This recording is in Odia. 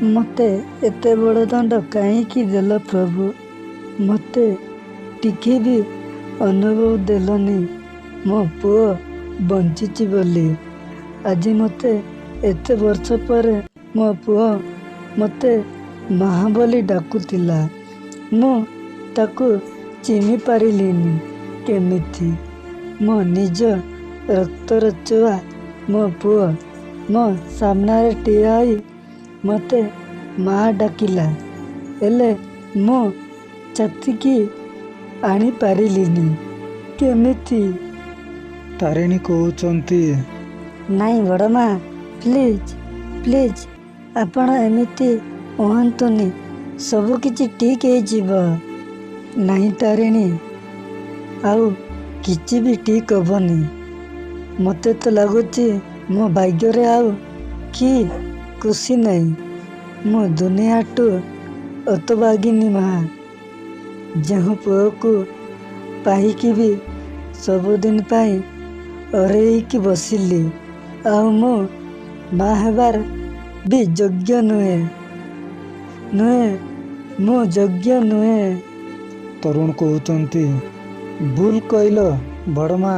ମୋତେ ଏତେ ବଡ଼ ଦଣ୍ଡ କାହିଁକି ଦେଲ ପ୍ରଭୁ? ମୋତେ ଟିକେ ବି ଅନୁଭବ ଦେଲନି ମୋ ପୁଅ ବଞ୍ଚିଛି ବୋଲି। ଆଜି ମୋତେ ଏତେ ବର୍ଷ ପରେ ମୋ ପୁଅ ମୋତେ ମାଆ ବୋଲି ଡାକୁଥିଲା। ମୁଁ ତାକୁ ଚିହ୍ନି ପାରିଲିନି କେମିତି? ମୋ ନିଜ ରକ୍ତର ଛୁଆ ମୋ ପୁଅ ମୋ ସାମ୍ନାରେ ଠିଆ ହୋଇ ମୋତେ ମାଆ ଡାକିଲା, ହେଲେ ମୁଁ ଛାତିକି ଆଣିପାରିଲିନି କେମିତି? ତାରିଣୀ କହୁଛନ୍ତି। ନାଇଁ ବଡ଼ ମା, ପ୍ଲିଜ୍ ପ୍ଲିଜ୍ ଆପଣ ଏମିତି କୁହନ୍ତୁନି, ସବୁକିଛି ଠିକ୍ ହେଇଯିବ। ନାଇଁ ତାରିଣୀ, ଆଉ କିଛି ବି ଠିକ୍ ହବନି। ମୋତେ ତ ଲାଗୁଛି ମୋ ଭାଗ୍ୟରେ ଆଉ କି ଖୁସି ନାହିଁ। ମୁଁ ଦୁନିଆଠୁ ହତଭାଗିନୀ ମାଆ। ଯେଉଁ ପୁଅକୁ ପାଇକି ବି ସବୁଦିନ ପାଇଁ ହରେଇକି ବସିଲି। ଆଉ ମୁଁ ମାଆ ହେବାର ବି ଯୋଗ୍ୟ ନୁହେଁ। ମୁଁ ଯୋଗ୍ୟ ନୁହେଁ। ତରୁଣ କହୁଛନ୍ତି। ଭୁଲ କହିଲ ବଡ଼ ମା'।